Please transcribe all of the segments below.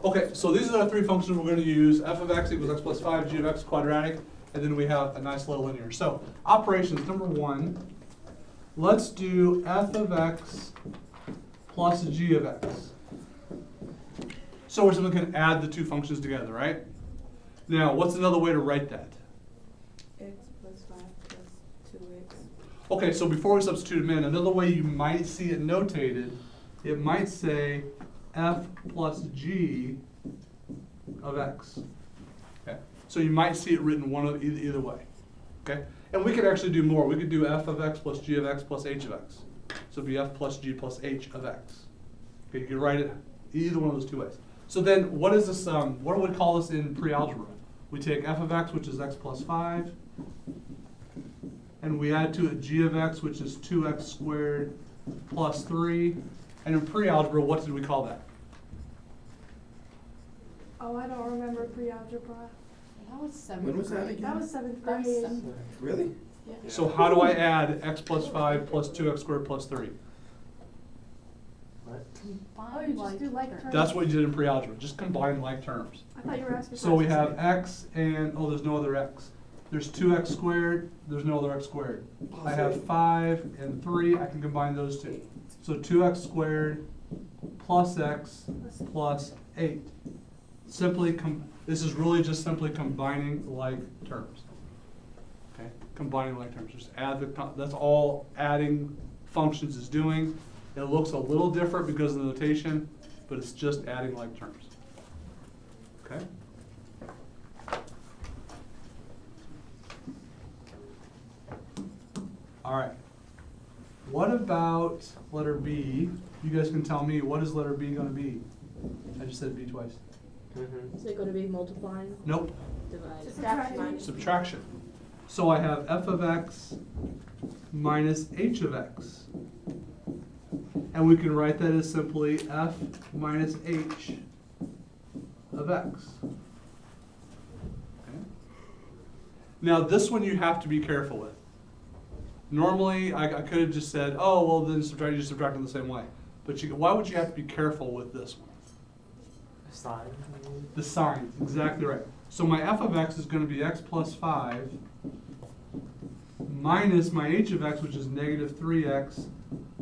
Okay, so these are the three functions we're going to use. F of x equals x plus 5, g of x quadratic, and then we have a nice little linear. So operations, number one, let's do f of x plus g of x. So we're simply going to add the two functions together, right? Now, what's another way to write that? X plus 5 plus 2x. Okay, so before we substitute them in, another way you might see it notated, it might say f plus g of x. Okay, so you might see it written one of either way. Okay, and we could actually do more. We could do f of x plus g of x plus h of x. So it'd be f plus g plus h of x. Okay, you can write it either one of those two ways. So then, what is this? What do we call this in pre-algebra? We take f of x, which is x plus 5, and we add to it g of x, which is 2x squared plus 3. And in pre-algebra, what did we call that? Oh, I don't remember pre-algebra. That was seventh When was that grade. again? That was 7th That was grade. seventh. Really? Yeah. So how do I add x plus 5 plus 2x squared plus 3? Oh, you just do like terms. That's what you did in pre-algebra, just combine like terms. I thought you were asking. So we have x and, oh, there's no other x. There's 2x squared, there's no other x squared. I have 5 and 3, I can combine those two. So 2x squared plus x plus 8. Simply, this is really just simply combining like terms. Okay, combining like terms. Just add that's all adding functions is doing. It looks a little different because of the notation, but it's just adding like terms. Okay? All right. What about letter B? You guys can tell me, what is letter B going to be? I just said B twice. Is it going to be multiplying? Nope. Dividing? Subtracting. Subtraction. So I have f of x minus h of x. And we can write that as simply f minus h of x. Okay. Now this one you have to be careful with. Normally I could have just said, oh, well then you subtract them the same way. But why would you have to be careful with this one? Sign. The signs, exactly right. So my f of x is going to be x plus 5 minus my h of x, which is negative 3x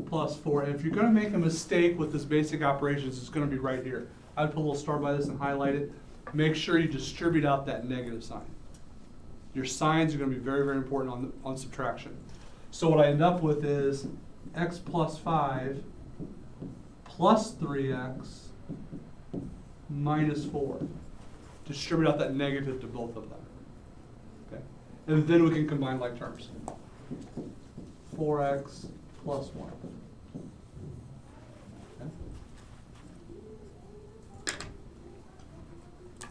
plus 4. And if you're going to make a mistake with this basic operations, it's going to be right here. I'd put a little star by this and highlight it. Make sure you distribute out that negative sign. Your signs are going to be very, very important on subtraction. So what I end up with is x plus 5 plus 3x minus 4. Distribute out that negative to both of them. Okay? And then we can combine like terms. 4x plus 1. Okay?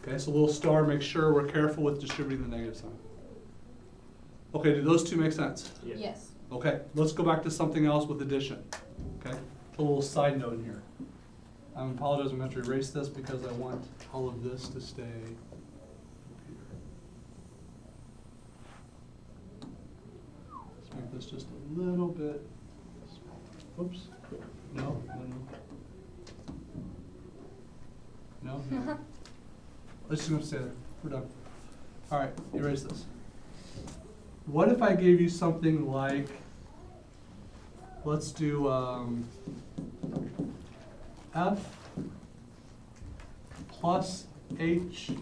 Okay, so a little star, make sure we're careful with distributing the negative sign. Okay, do those two make sense? Yes. Okay, let's go back to something else with addition. Okay, a little side note in here. I apologize, I'm going to erase this because I want all of this to stay here. Let's make this just a little bit smaller. Oops. No. Let's just gonna stay there. We're done. All right, erase this. What if I gave you something like, let's do f plus h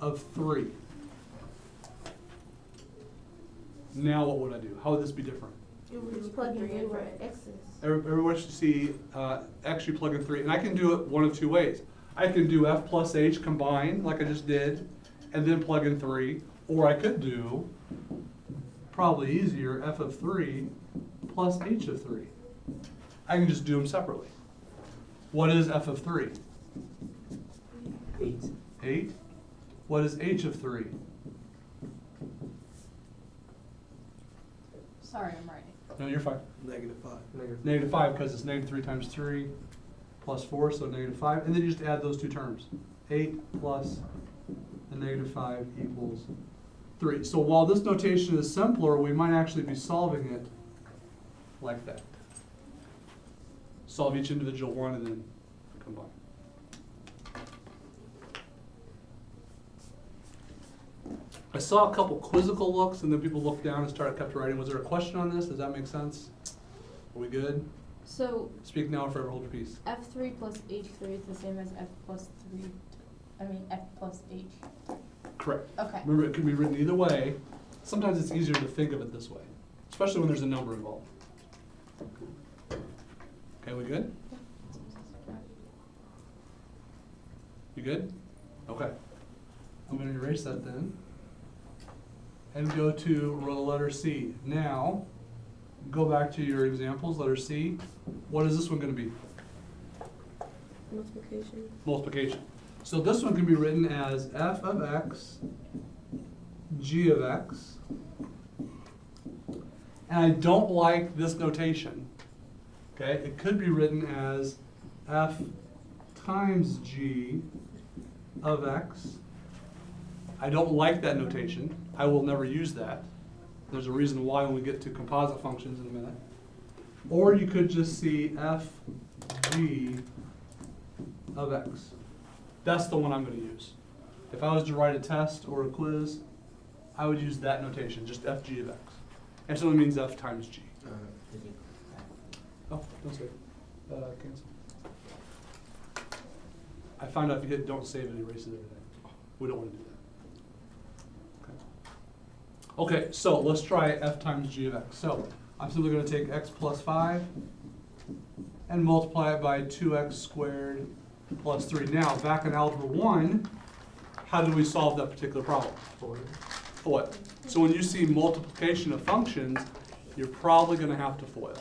of 3. Now what would I do? How would this be different? You would just plug in 3 for x's. Everyone should see x, you plug in 3. And I can do it one of two ways. I can do f plus h combined, like I just did, and then plug in 3. Or I could do, probably easier, f of 3 plus h of 3. I can just do them separately. What is f of 3? 8. 8. What is h of 3? Sorry, I'm writing. No, you're fine. Negative 5. Negative 5, because it's negative 3 times 3 plus 4, so negative 5. And then you just add those two terms. 8 plus the negative 5 equals 3. So while this notation is simpler, we might actually be solving it like that. Solve each individual one and then combine. I saw a couple quizzical looks, and then people looked down and kept writing. Was there a question on this? Does that make sense? Are we good? So Speak now or forever hold your peace. F3 plus H3 is the same as F plus H. Correct. Okay. Remember, it can be written either way. Sometimes it's easier to think of it this way, especially when there's a number involved. Okay, we good? You good? Okay. I'm going to erase that then. And go to the letter C. Now, go back to your examples, letter C. What is this one going to be? Multiplication. Multiplication. So this one can be written as f of x, g of x. And I don't like this notation. Okay, it could be written as f times g of x. I don't like that notation. I will never use that. There's a reason why when we get to composite functions in a minute. Or you could just see f g of x. That's the one I'm going to use. If I was to write a test or a quiz, I would use that notation, just f g of x. And so it means f times g. Oh, don't save. Cancel. I found out if you hit don't save, it erases everything. We don't want to do that. Okay, so let's try f times g of x. So I'm simply going to take x plus 5 and multiply it by 2x squared plus 3. Now, back in Algebra 1, how did we solve that particular problem? FOIL. So when you see multiplication of functions, you're probably going to have to FOIL.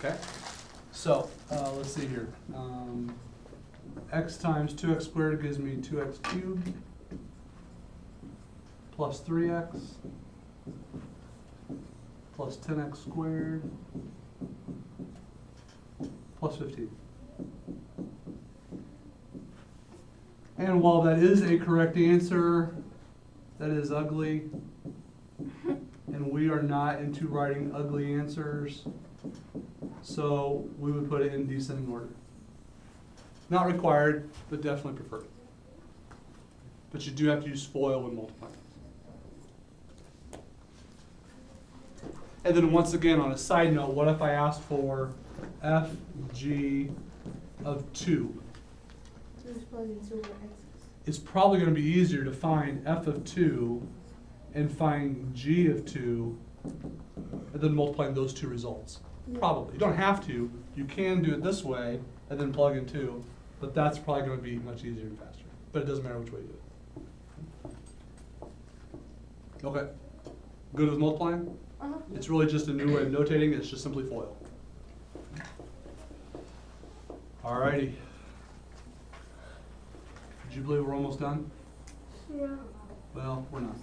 Okay? So, let's see here. X times 2x squared gives me 2x cubed plus 3x plus 10x squared plus 15. And while that is a correct answer, that is ugly. And we are not into writing ugly answers. So we would put it in descending order. Not required, but definitely preferred. But you do have to use FOIL when multiplying. And then once again, on a side note, what if I asked for FG of 2? It's probably going to be easier to find f of 2 and find g of 2 and then multiplying those two results. Probably. You don't have to. You can do it this way and then plug in 2, but that's probably going to be much easier and faster. But it doesn't matter which way you do it. Okay. Good with multiplying? It's really just a new way of notating it. It's just simply FOIL. Alrighty. Did you believe we're almost done? Yeah. Well, we're not.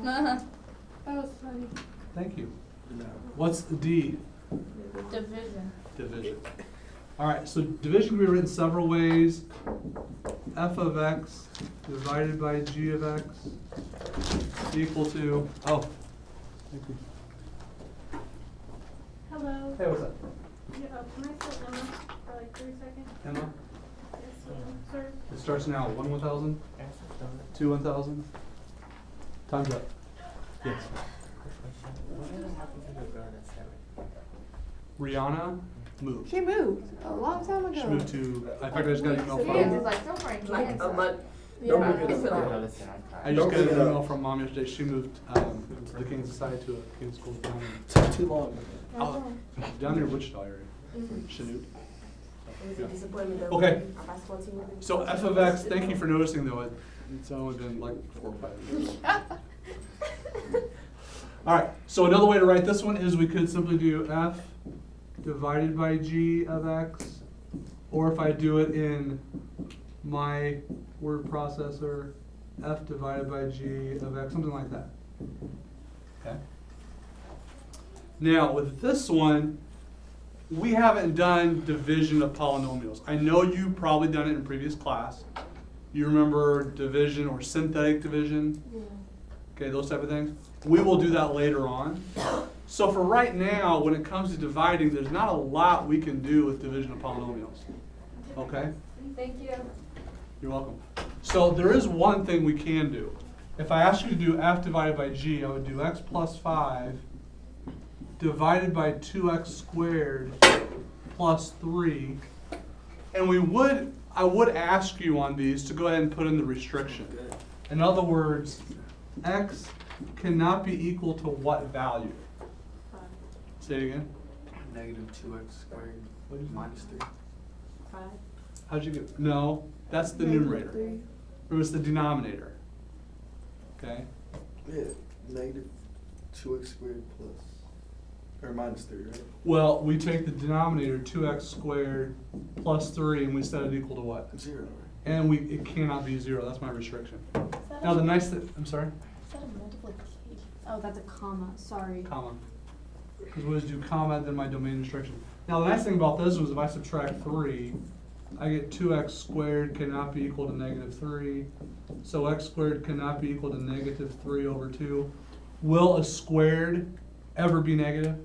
That was funny. Thank you. What's D? Division. Division. All right, so division can be written several ways. F of x divided by g of x equal to, oh, thank you. Hello. Hey, what's up? Yeah, can I sit Emma for like 3 seconds? Emma? Yes, sir. It starts now, 1 1,000, 2 1,000. Time's up. Yes. Rihanna moved. She moved a long time ago. She moved to, in fact, I just got an email Kansas, from, like, don't bring Like Kansas a up. month. Yeah. I just got an email from mom yesterday. She moved to the Kansas side to a Kansas school down Took too long. down near Wichita area. Chanute. It was a disappointment though. Okay. Our basketball team moving. So f of x, thank you for noticing though, it's only been like 4 or 5 years. All right, so another way to write this one is we could simply do f divided by g of x, or if I do it in my word processor, f divided by g of x, something like that. Okay. Now with this one, we haven't done division of polynomials. I know you've probably done it in previous class. You remember division or synthetic division? Yeah. Okay, those type of things. We will do that later on. So for right now, when it comes to dividing, there's not a lot we can do with division of polynomials. Okay? Thank you. You're welcome. So there is one thing we can do. if I asked you to do f divided by g, I would do x plus 5 divided by 2x squared plus 3. And I would ask you on these to go ahead and put in the restriction. In other words, x cannot be equal to what value? Five. Say it again. Negative 2x squared What is it? minus 3. 5. How'd you get? No, that's the numerator. It was the denominator. Okay? Yeah, negative 2x squared plus, or minus 3, right? Well, we take the denominator 2x squared plus 3 and we set it equal to what? 0, right? And it cannot be 0. That's my restriction. Is that Now a- the nice thing, I'm sorry, Is that a multiplication? Oh, that's a comma, sorry. comma. Because we always do comma, then my domain restriction. Now the nice thing about this was if I subtract 3, I get 2x squared cannot be equal to negative 3. So x squared cannot be equal to negative 3 over 2. Will a squared ever be negative?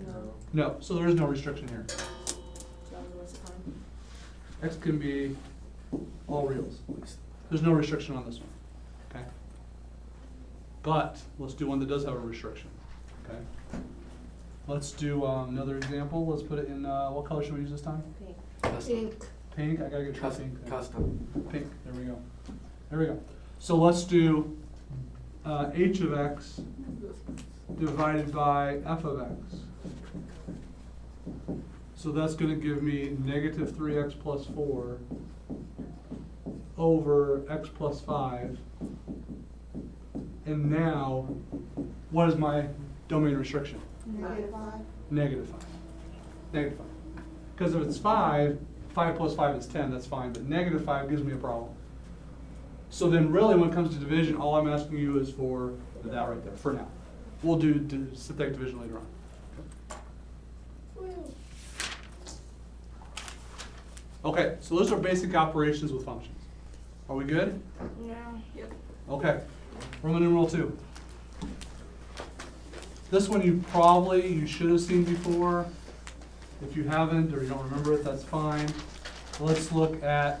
No. No, so there is no restriction here. So that was a waste of time. X can be all reals. There's no restriction on this one, okay? But let's do one that does have a restriction, okay? Let's do another example. Let's put it in, what color should we use this time? Pink. Pink, I gotta get your pink. there. Custom. Pink, there we go. There we go. So let's do h of x divided by f of x. So that's gonna give me negative 3x plus 4 over x plus 5. And now, what is my domain restriction? Negative 5. Negative 5. Negative 5. Because if it's 5, 5 plus 5 is 10, that's fine, but negative 5 gives me a problem. So then really when it comes to division, all I'm asking you is for that right there, for now. We'll do synthetic division later on. Okay, so those are basic operations with functions. Are we good? No. Yep. Okay, Roman numeral 2. This one you should have seen before. If you haven't or you don't remember it, that's fine. Let's look at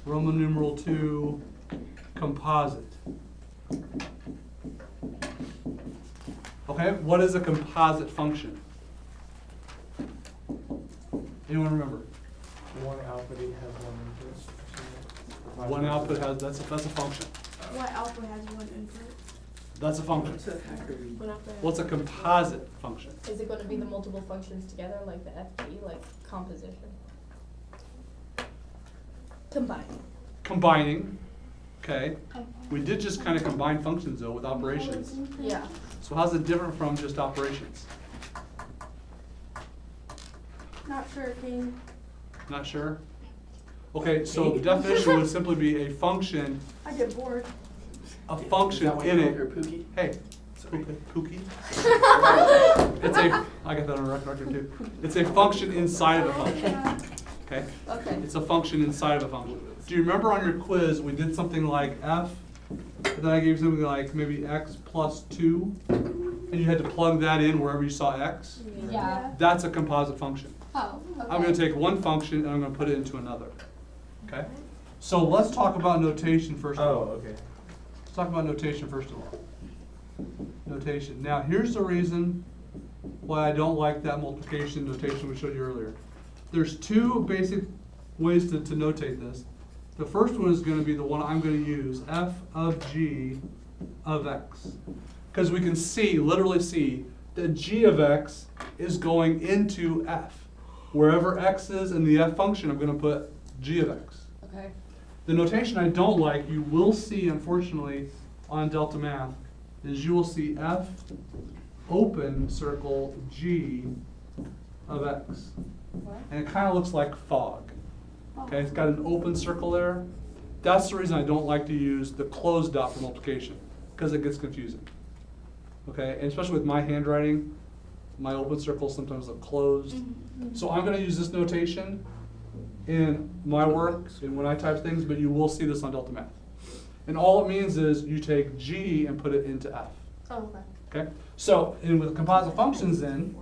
Roman numeral 2 composite. Okay, what is a composite function? Anyone remember? One output has one input. One output has, that's a function. What alpha has one input? That's a function. What's that hacker mean? What else do I have? What's a composite function? Is it going to be the multiple functions together, like the FD, like composition? Combining. Combining, okay. We did just kind of combine functions though with operations. Yeah. So how's it different from just operations? Not sure, King. Not sure? Okay, so the definition would simply be a function, I get bored. a Is function that why you in call it. her Pookie? Hey, Sorry. Pookie? It's I got that on record too. It's a function inside of a function, okay? Okay. It's a function inside of a function. Do you remember on your quiz, we did something like f, and then I gave you something like maybe x plus 2, and you had to plug that in wherever you saw x? Yeah. That's a composite function. Oh, okay. I'm gonna take one function and I'm gonna put it into another, okay? So let's talk about notation first of all. Oh, okay. Let's talk about notation first of all. Notation. Now, here's the reason why I don't like that multiplication notation we showed you earlier. There's two basic ways to notate this. The first one is going to be the one I'm going to use, f of g of x. Because we can see, literally see, that g of x is going into f. Wherever x is in the f function, I'm going to put g of x. Okay. The notation I don't like, you will see, unfortunately, on Delta Math, is you will see f open circle g of x. What? And it kind of looks like fog. Okay, it's got an open circle there. That's the reason I don't like to use the closed dot for multiplication, because it gets confusing. Okay, and especially with my handwriting, my open circles sometimes look closed. So I'm going to use this notation in my work and when I type things, but you will see this on Delta Math. And all it means is you take g and put it into f. Oh, okay. Okay, so and with composite functions then,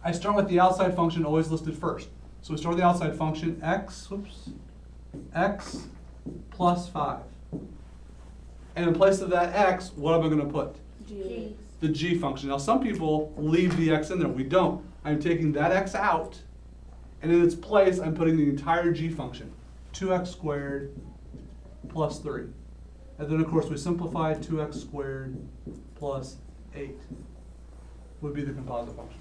I start with the outside function always listed first. So we start with the outside function x plus 5. And in place of that x, what am I gonna put? G. The g function. Now, some people leave the x in there. We don't. I'm taking that x out, and in its place, I'm putting the entire g function. 2x squared plus 3. And then, of course, we simplify 2x squared plus 8 would be the composite function.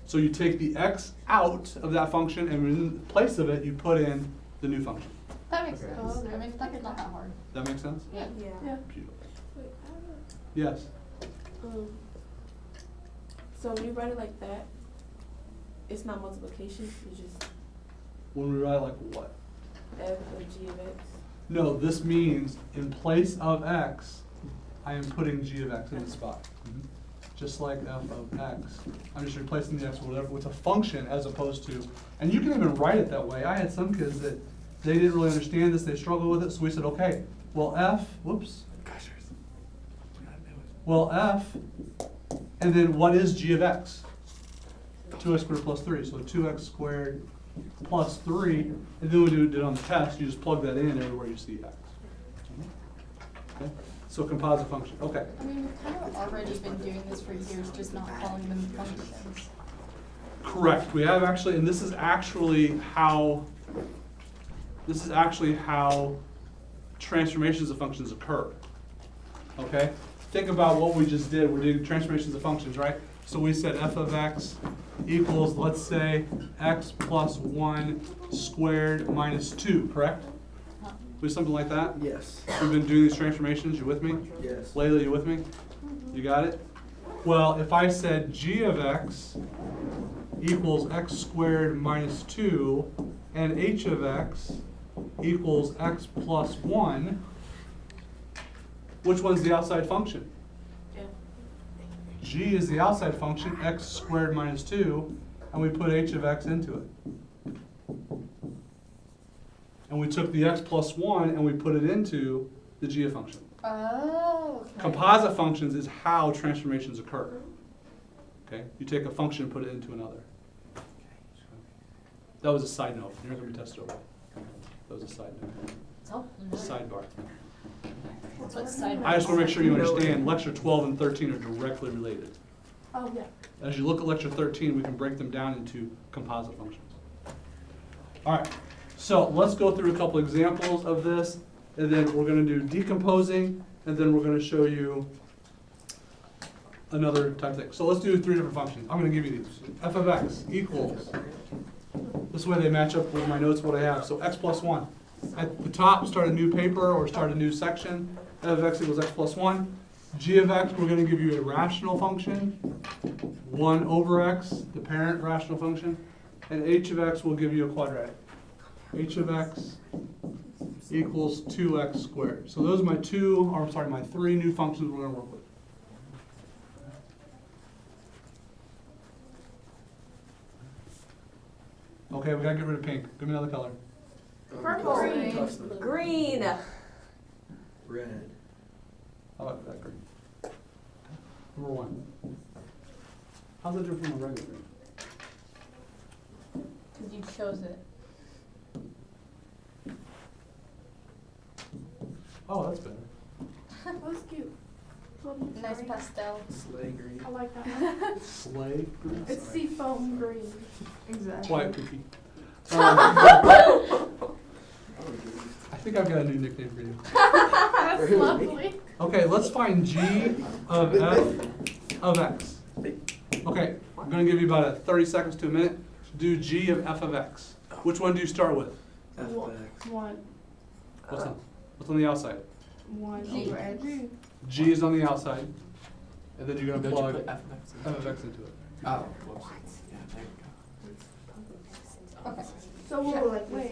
So you take the x out of that function, and in place of it, you put in the new function. That makes Okay. sense. I mean, that's not that hard. That make sense? Yeah. Yeah. Beautiful. Wait, I don't know. Yes. So when you write it like that, it's not multiplication, you just When we write like what? f of g of x. No, this means in place of x, I am putting g of x in the spot. Just like f of x. I'm just replacing the x with whatever, with a function as opposed to, and you can even write it that way. I had some kids that they didn't really understand this, they struggled with it, so we said, okay, well f, whoops. Well f, and then what is g of x? 2x squared plus 3, so 2x squared plus 3, and then when you did it on the test, you just plug that in everywhere you see x. Okay? So composite function, okay. I mean, we've kind of already been doing this for years, just not calling them functions. Correct, we have actually, and this is actually how transformations of functions occur. Okay? Think about what we just did, we're doing transformations of functions, right? So we said f of x equals, let's say, x plus 1 squared minus 2, correct? We something like that? Yes. We've been doing these transformations, you with me? Yes. Layla, you with me? You got it? Well, if I said g of x equals x squared minus 2, and h of x equals x plus 1, which one's the outside function? Yeah. G is the outside function, x squared minus 2, and we put h of x into it. And we took the x plus 1 and we put it into the g of function. Oh, okay. Composite functions is how transformations occur. Okay? You take a function and put it into another. That was a side note. You're not going to be tested over. That was a side note. It's helpful to know. Sidebar. That's what side. I just want to make sure you understand lecture 12 and 13 are directly related. Oh, yeah. As you look at lecture 13, we can break them down into composite functions. All right, so let's go through a couple examples of this, and then we're going to do decomposing, and then we're going to show you another type of thing. So let's do 3 different functions. I'm going to give you these. F of x equals, this way they match up with my notes, what I have. So x plus 1. At the top, start a new paper or start a new section. F of x equals x plus 1. G of x, we're going to give you a rational function, 1 over x, the parent rational function, and h of x will give you a quadratic. H of x equals 2x squared. So those are my 3 new functions we're going to work with. Okay, we got to get rid of pink. Give me another color. Purple. Green. Toss them. Green. Red. How about that green? Number 1. How's that different from a regular green? Because you chose it. Oh, that's better. That's cute. Nice pastel. Slay green. I like that one. Slay green? It's seafoam green. Exactly. Quiet cookie. Oh, I think I've got a new nickname for you. That's lovely. Okay, let's find g of f of x. Okay, I'm going to give you about 30 seconds to a minute to do g of f of x. Which one do you start with? F of x. One What's on the outside? over x. G is on the outside. And then you're going to Don't you plug put f F of X in? of x into it. Oh, whoops. Yeah, there you go. Okay. So we'll wait.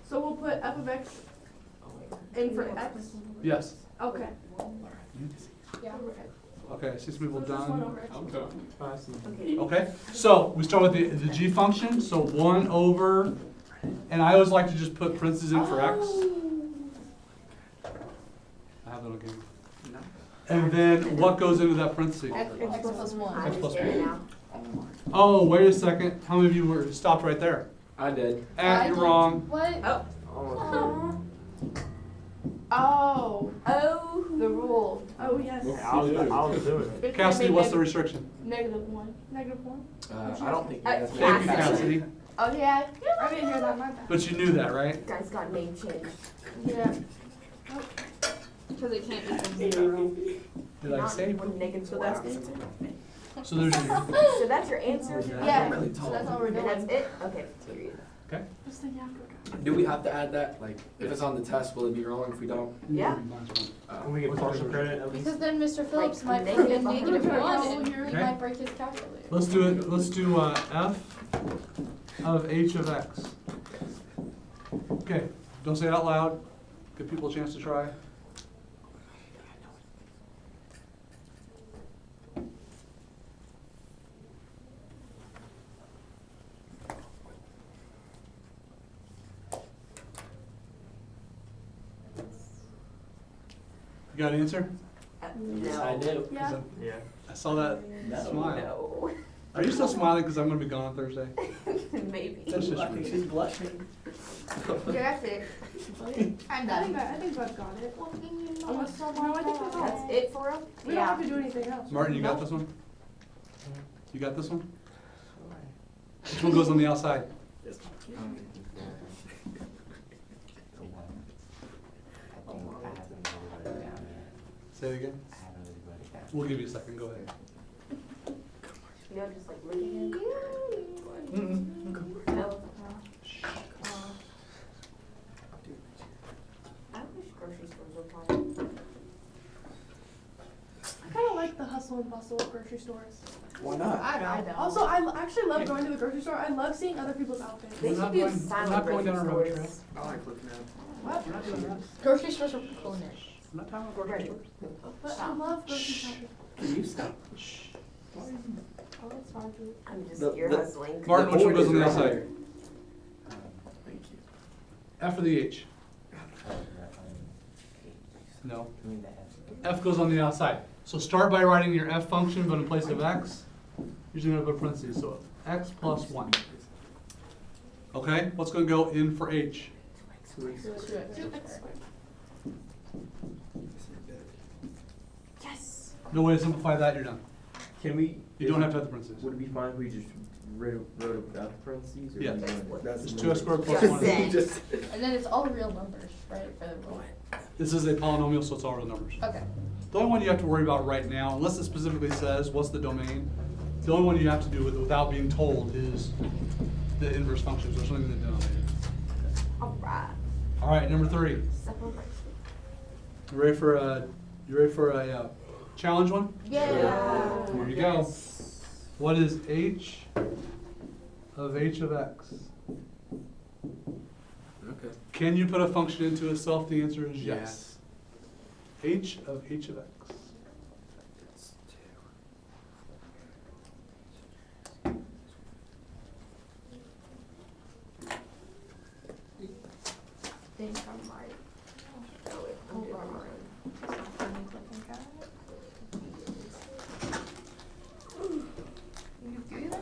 So we'll put f of x in for x. Yes. Okay. Yeah. Okay, I see some people So just one done. over x. Okay. Okay, so we start with the g function. So 1 over, and I always like to just put parentheses in for x. I have that on game. And then what goes into that parentheses? X plus 1. X plus 1. Oh, wait a second. How many of you were stopped right there? I did. You're wrong. What? Oh. Oh. Oh, Oh. the rule. Oh, yes. I'll do it. Cassidy, what's the restriction? -1. -1? I don't think he has. Thank you, Cassidy. Cassidy. Oh, yeah. I didn't hear that, my bad. But you knew that, right? Guys got name change. Yeah. Because it can't be from 0. Did I say? So that's the answer? So there's your, So that's your answer? Yeah, Really so tall. that's all we're And that's doing. it? Okay, period. okay? Just the Yakko guy. Do we have to add that? Like, if it's on the test, will it be wrong if we don't? Yeah. Can we get partial credit at Because then Mr. Phillips might put negative in one. -1 and he Okay. might break his calculator. Let's do it, let's do, f of h of x. Okay, don't say it out loud, give people a chance to try. You got an answer? Yes, I do. Yeah. Yeah. I saw that smile. No. Are you still smiling because I'm gonna be gone Thursday? Maybe. That's just rude. She's blushing. Yeah, that's it. I'm I done. think I've got it. Unless, That's no, I think we got That's it for real? We don't have to do anything else. Martin, you got this one? You got this one? Which one goes on the outside? Say it again? We'll give you a second, go ahead. You know, just like looking at No. I wish grocery stores were part. I kind of like the hustle and bustle of grocery stores. Why not? I don't. Also, I actually love going to the grocery store. I love seeing other people's outfits. They We're should not do going- we're silent not going down a grocery rabbit stores. I like looking at it. What? We're not doing that. Grocery stores are for culinary. We're not talking about grocery Right. stores. But I love grocery shopping. Can you stop? Oh, it's fine, too. I'm just The- ear the- hustling. Martin, which one board goes is on the right outside? there. Thank you. F or the H? No. F goes on the outside. So start by writing your F function, but in place of x, you're just gonna put parentheses, so x plus 1. Okay, what's gonna go in for H? 2x. Yes. No way to simplify that, you're done. Can we? You don't have to have the parentheses. Would it be fine if we just wrote it without the parentheses? Or Yeah. do you want- That's It's the 2x squared plus Just 1. saying. Just. And then it's all real numbers, right, for the rule? This is a polynomial, so it's all real numbers. Okay. The only one you have to worry about right now, unless it specifically says what's the domain, the only one you have to do with without being told is the inverse functions or something in the denominator. Alright. All right, number 3. Separate. You ready for a challenge one? Yeah. Here you go. What is h of x? Okay. Can you put a function into itself? The answer is yes. H of x. It's 2. I think I'm right. Oh, wait, I'm doing mine. You do that?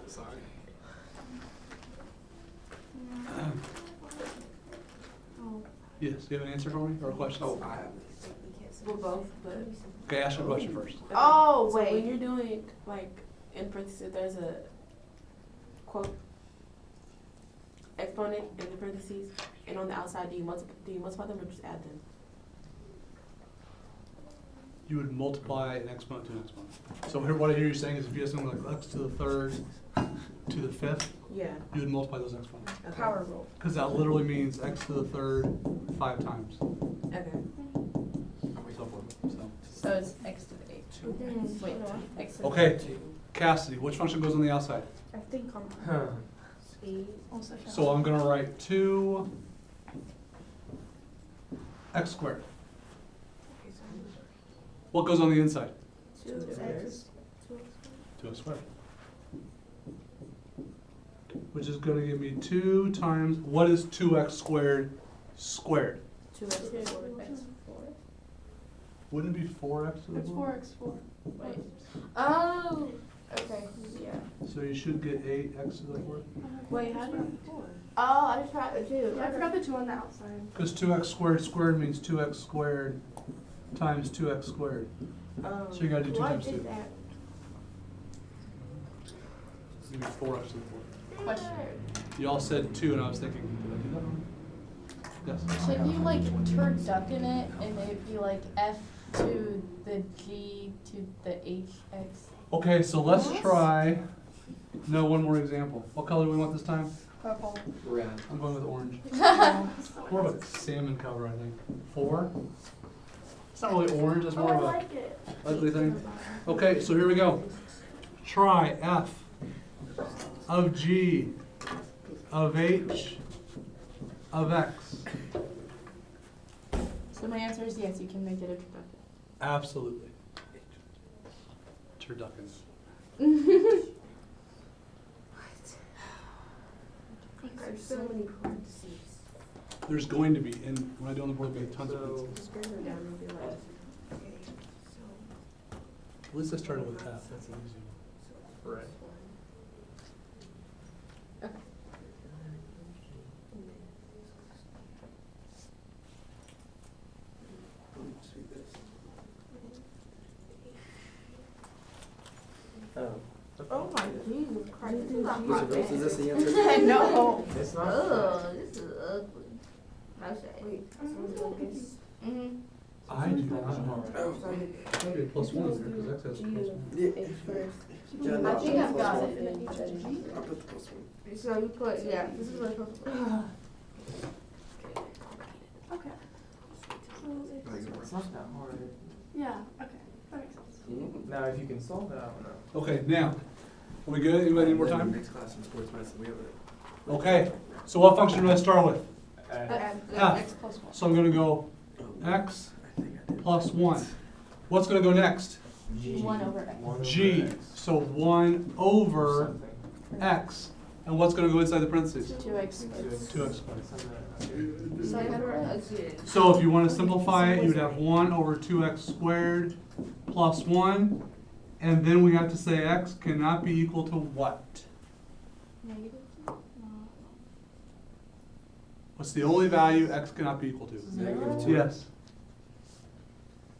Sorry. Yes, do you have an answer for me or a question? Oh, I have. We're both, but. Okay, ask your question first. Oh, So when wait. you're doing, like, in parentheses, there's a quote, exponent in the parentheses, and on the outside, do you multiply them or just add them? You would multiply an exponent to an exponent. So here, what I hear you saying is if you have something like x to the third to the fifth, Yeah. you would multiply those exponents. Power rule. Because that literally means x to the third 5 times. Okay. So forth. So. So it's x to the 8. Wait, x to the Okay, Cassidy, which function goes on the outside? I think I'm Huh. 8. Also, So I'm gonna write 2 x squared. What goes on the inside? 2x. 2x squared. Which is gonna give me 2 times, what is 2x squared squared? 2x squared. Wouldn't it be 4x to the It's fourth? 4x4. Wait. Oh. Okay. Yeah. So you should get 8x to the fourth. Wait, how do you? Oh, I just tried the two. I forgot the two on the outside. Because 2x squared squared means 2x squared times 2x squared. So you gotta do 2 times 2. That? It's gonna be 4x to the fourth. Question. You all said 2, and I was thinking, did I do that wrong? Yes. Should you like turducken it and it'd be like F to the G to the HX? Okay, so let's try. No, one more example. What color do we want this time? Purple. Red. I'm going with orange. More of a salmon color, I think. 4. It's not really orange. It's more of a it. ugly thing. Okay, so here we go. Try f of g of h of x. So my answer is yes, you can make it a turducken. Absolutely. Turducken. There's so many parentheses. There's going to be, and when I do on the board, there'll be tons of So- pencils. Just bring them down and be like, okay, so. At least I started with f. That's an easy one. Right. Oh. Oh my Jesus Christ. This is not Mr. my Brooks, is this the answer? I know. It's not. Ugh, this is ugly. I say. Wait, someone's gonna guess. Mm-hmm. I do not. Okay, plus 1 is there, because x has G plus of 1. Yeah. H first. Yeah, no, I think I I've put got plus it. one. I put the plus 1. So you put, yeah, this is what it's Okay. It's not that hard. Yeah, okay. That makes sense. Now, if you can solve it, I don't know. Okay, now, are we good? Anybody need more time? Next class in sports medicine, we have it. Okay, so what function do I start with? And F. X plus one. So I'm gonna go x plus 1. What's gonna go next? G. 1 over X. 1 over G. X. So 1 over Something. x. And what's gonna go inside the parentheses? 2X squared. 2x squared. So I never again. So if you wanna simplify it, you'd have 1 over 2x squared plus 1. And then we have to say x cannot be equal to what? Negative 2? What's the only value x cannot be equal to? Negative 2. Yes.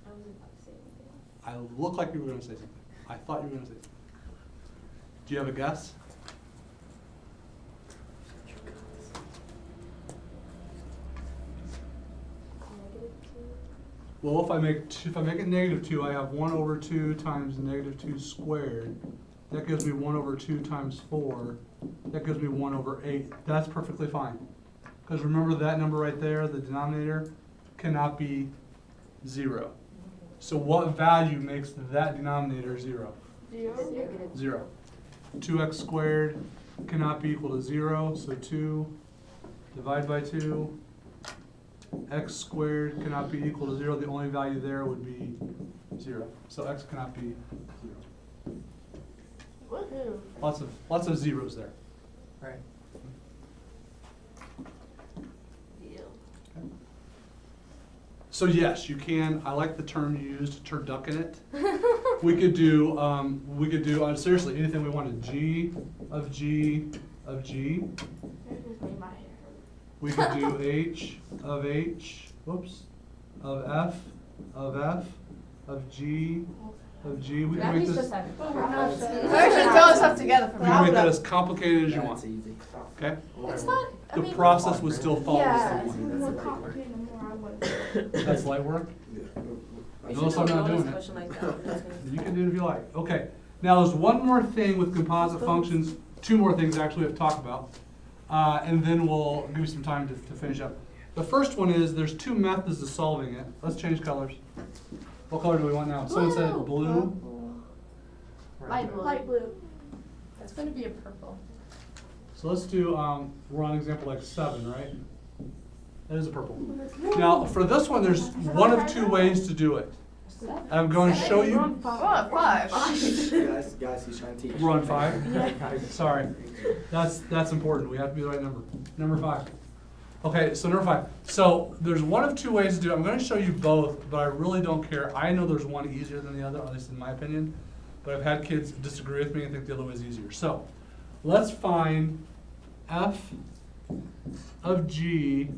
I was about to say anything. I look like you were gonna say something. I thought you were gonna say something. Do you have a guess? Negative 2. Well, if I make it negative 2, I have 1 over 2 times negative 2 squared. That gives me 1 over 2 times 4. That gives me 1 over 8. That's perfectly fine. Because remember that number right there, the denominator, cannot be 0. So what value makes that denominator 0? Negative 0. 2x squared cannot be equal to 0, so 2 divide by 2. X squared cannot be equal to 0. The only value there would be 0. So x cannot be 0. Woohoo. Lots of zeros there. Right. So yes, you can. I like the term you used, turducken it. We could do seriously anything we wanted. G of G of G. It just made my hair hurt. We could do H of H. Whoops. Of F of F of G of G. We can make Abby's this. just having fun. I should throw stuff together We can make that as complicated as you That's want. easy. Okay. It's not, I The mean, process would still follow Yeah, the it's same more That's the right word. complicated the more I want. way. That's light work. Yeah. Notice I'm not doing it. Question like that. I'm just gonna- You can do it if you like. Okay. Now there's one more thing with composite functions. 2 more things actually we have to talk about, and then we'll give you some time to finish up. The first one is there's 2 methods of solving it. Let's change colors. What color do we want now? Someone said blue. light blue. Light blue. It's gonna be a purple. So let's do, we're on example like 7, right? That is a purple. Now, for this one, there's one of 2 ways to do it. I'm going to show you. Five. Guys, he's trying to teach. We're on 5? Sorry. That's important. We have to be the right number. Number 5. Okay, so number 5. So there's one of 2 ways to do it. I'm going to show you both, but I really don't care. I know there's one easier than the other, at least in my opinion. but I've had kids disagree with me and think the other way is easier. So, let's find f of g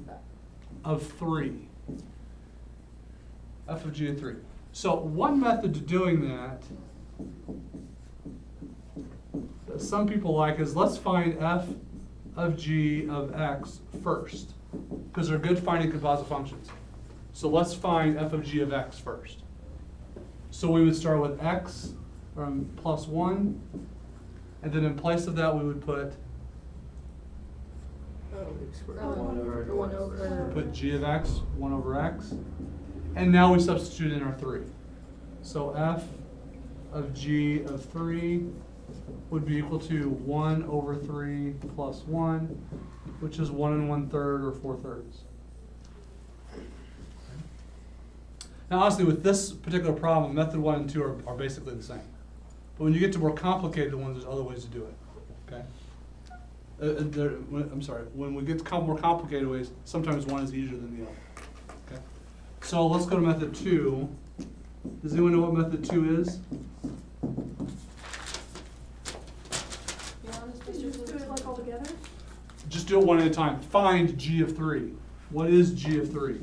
of 3. F of g of 3. So one method to doing that some people like is let's find f of g of x first, because they're good finding composite functions. So let's find f of g of x first. So we would start with x plus 1, and then in place of that we would put One over. put g of x, 1 over x, and now we substitute in our 3. So f of g of 3 would be equal to 1 over 3 plus 1, which is 1 1/3 or 4/3. Now honestly, with this particular problem, method 1 and 2 are basically the same. But when you get to more complicated ones, there's other ways to do it, okay? I'm sorry, when we get to more complicated ways, sometimes one is easier than the other, okay? So let's go to method 2. Does anyone know what method 2 is? Just do it like all together? Just do it one at a time. Find g of 3. What is g of 3?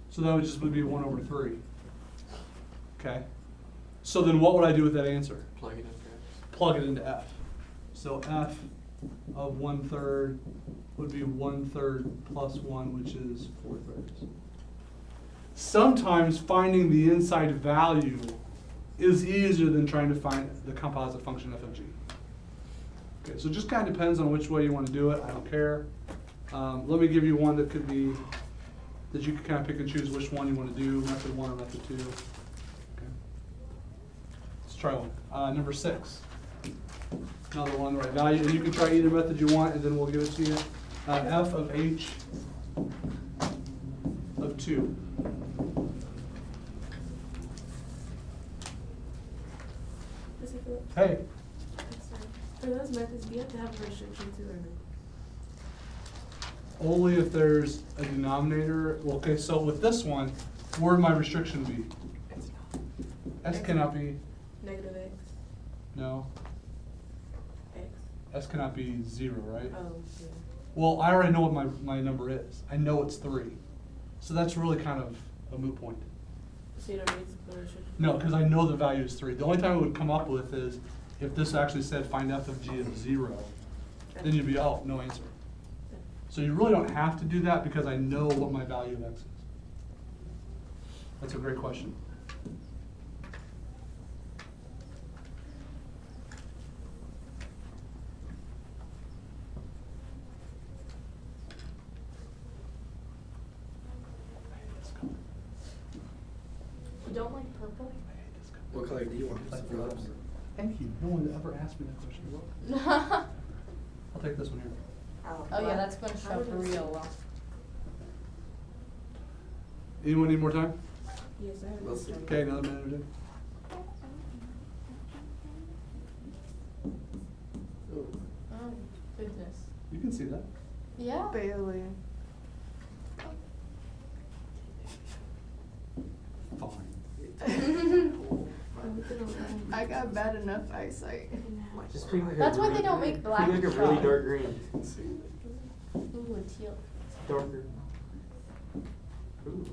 So that would just be 1 over 3. Okay? So then what would I do with that answer? Plug it in for X. Plug it into f. So f of 1/3 would be 1/3 plus 1, which is 4/3. Sometimes finding the inside value is easier than trying to find the composite function f of g. Okay, so it just kind of depends on which way you want to do it. I don't care. Let me give you one that could be, that you can kind of pick and choose which one you want to do, method 1 or method 2. Okay. Let's try one. Number 6. Another one, right value. And you can try either method you want, and then we'll give it to you. F of h of 2. Mr. Phillips, Hey, for those methods, do you have to have a restriction too or no? only if there's a denominator. Okay, so with this one, where would my restriction be? S cannot be, Negative x, no. x. S cannot be 0, right? Oh, yeah. Well, I already know what my number is. I know it's 3. So that's really kind of a moot point. So you don't need to put a restriction? No, because I know the value is 3. The only time it would come up with is if this actually said find f of g of 0, then you'd be, oh, no answer. So you really don't have to do that because I know what my value of x is. That's a great question. You don't like purple? What color do you want, Mr. Phillips? Thank you. No one ever asked me that question. Oh I'll take this one here. yeah, that's gonna show for real well. Anyone need more time? Yes, I have. We'll see. Okay, another minute or two. Oh, goodness. You can see that. Yeah. Barely. Fine. I got bad enough eyesight. Just pick like a That's why they really- don't make black Pick like a really chalk. dark green. Ooh, a teal. Darker. Ooh.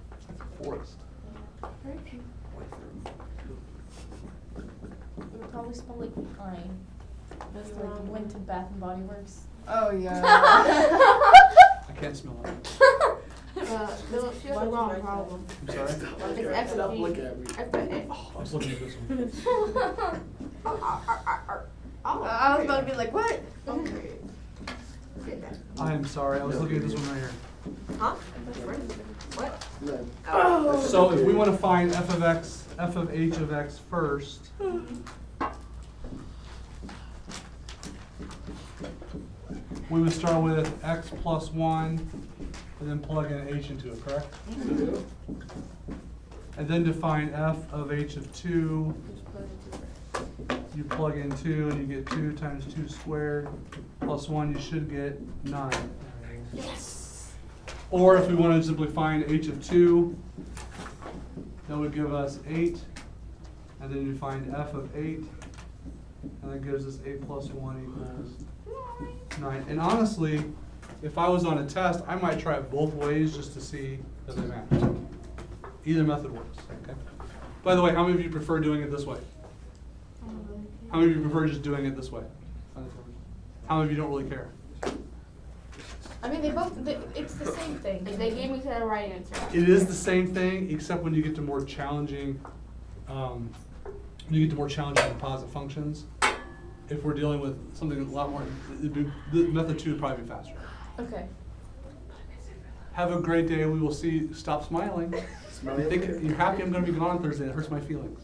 That's a forest. Very cute. It would probably smell like pine. That's It's the like wrong went one. to Bath and Body Works. Oh yeah. I can't smell it. No, she has the wrong problem. I'm sorry? It's F Stop of G. looking at me. F of H. I was looking at this one. I was about to be like, what? Okay. I am sorry. I was looking at this one right here. Huh? What? No. Oh. So if we want to find f of x, f of h of x first, we would start with x plus 1 and then plug in h into it, correct? And then to find f of h of 2, you plug in 2 and you get 2 times 2 squared plus 1, you should get 9. Yes. Or if we want to simply find h of 2, that would give us 8 and then you find f of 8, and that gives us 8 plus 1 equals 9. And honestly, if I was on a test, I might try it both ways just to see that they match. Either method works, okay? By the way, how many of you prefer doing it this way? How many of you prefer just doing it this way? How many of you don't really care? I mean, it's the same thing. They gave me the right answer. It is the same thing, except when you get to more challenging, composite functions. If we're dealing with something a lot more, the method 2 would probably be faster. Okay. Have a great day. We will see. Stop smiling. Smell You think you're happy I'm going to be gone on Thursday. It hurts my feelings.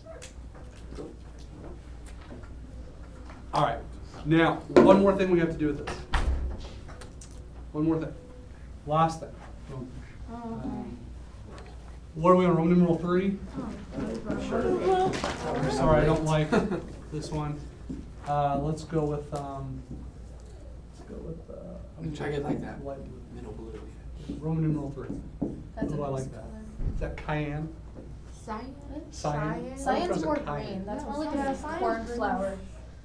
All right. Now, one more thing we have to do with this. One more thing. Last thing. What are we on, Roman numeral 3? I'm sorry, I don't like this one. Let's go with, Try to get like that light blue. middle blue. Roman numeral 3. That's Oh, a I like nice that. color. Is that cayenne? Science. Cyan? Cyan's more Cayenne. green. That's more like Yeah, a cyan's cornflower.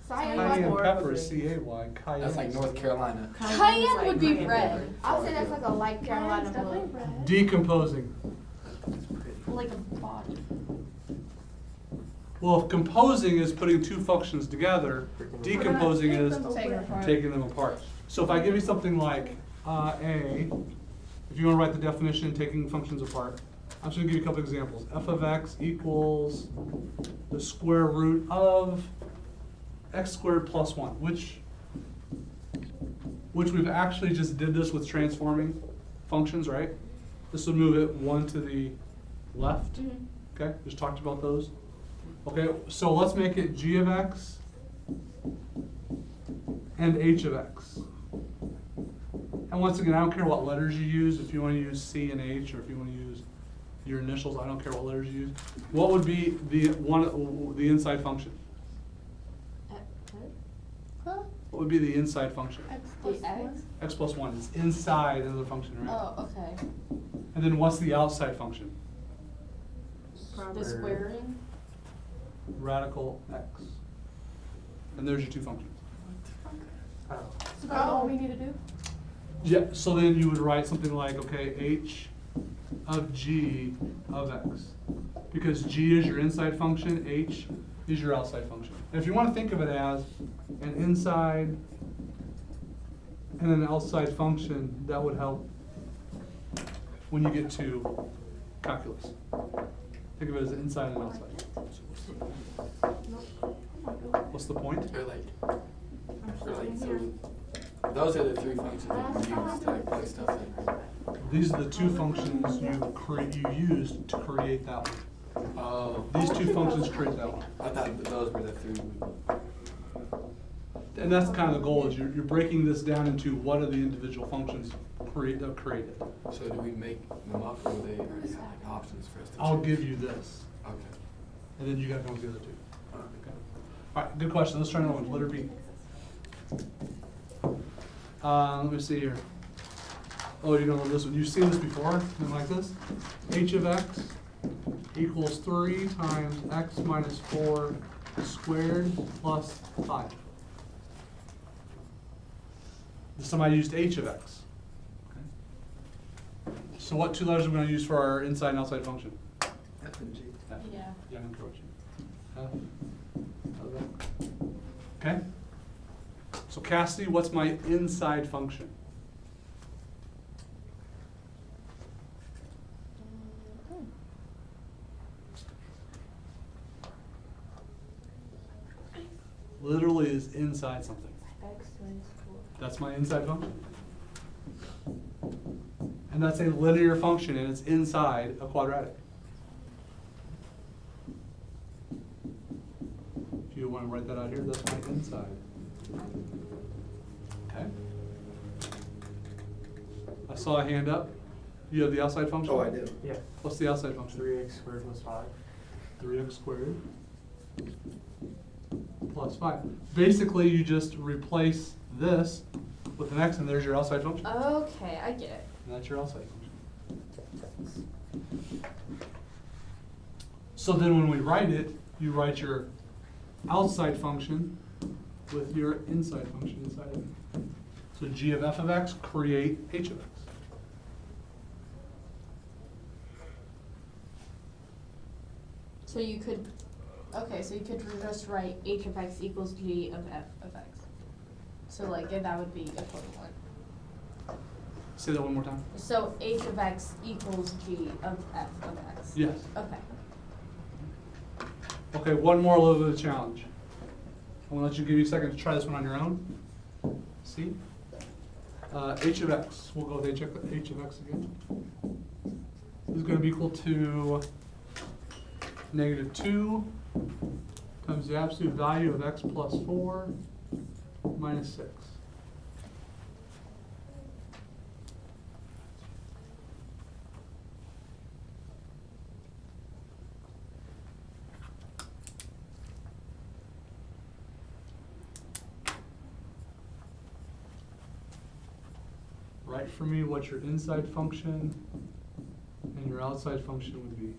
Science. Cayenne pepper is C-A-Y. Cayenne. That's like North Carolina. Cayenne would be red. I'll say that's like a light Carolina blue. Decomposing. Like a body. Well, if composing is putting two functions together, decomposing is taking them apart. So if I give you something like A, if you want to write the definition, taking functions apart, I'm just going to give you a couple examples. F of x equals the square root of x squared plus 1, which we've actually just did this with transforming functions, right? This would move it 1 to the left. Okay, just talked about those. Okay, so let's make it g of x and h of x. And once again, I don't care what letters you use. If you want to use C and H, or if you want to use your initials, I don't care what letters you use. What would be the inside function? Huh? What would be the inside function? The x? X plus 1 is inside another function, right? Oh, okay. And then what's the outside function? The squaring? Radical x. And there's your two functions. So that's all we need to do? Yeah, so then you would write something like, okay, h of g of x. Because g is your inside function, h is your outside function. And if you want to think of it as an inside and an outside function, that would help when you get to calculus. Think of it as an inside and an outside. What's the point? They're like, so those are the three functions that you use to like plug stuff in. These are the two functions you used to create that one. Oh. These two functions create that one. I thought those were the three. And that's kind of the goal, is you're breaking this down into what are the individual functions created. So do we make them up, or do they already have like options for us to I'll choose? give you this, Okay. and then you gotta come with the other two. Okay. All right, good question. Let's try another one. Letter B. Let me see here. Oh, you're gonna love this one. You've seen this before, something like this. H of x equals 3 times x minus 4 squared plus 5. Somebody used h of x. Okay. So what two letters are we going to use for our inside and outside function? F and G. F. Yeah. Yeah, I'm correct. F of x. Okay. So Cassidy, what's my inside function? Literally is inside something. That's my inside function. And that's a linear function, and it's inside a quadratic. If you want to write that out here, that's my inside. Okay. I saw a hand up. You have the outside function? Oh, I do. Yeah. What's the outside function? 3x squared plus 5. 3x squared plus 5. Basically, you just replace this with an x, and there's your outside function. Okay, I get it. And that's your outside function. So then when we write it, you write your outside function with your inside function inside of it. So g of f of x create h of x. So you could, okay, so you could just write h of x equals g of f of x. So like, that would be equivalent. Say that one more time. So h of x equals g of f of x. Yes. Okay. Okay, one more little bit of challenge. I want to let you give you a second to try this one on your own. See? H of x, we'll go with h of x again. This is going to be equal to -2 times the absolute value of x plus 4 minus 6. Write for me what your inside function and your outside function would be.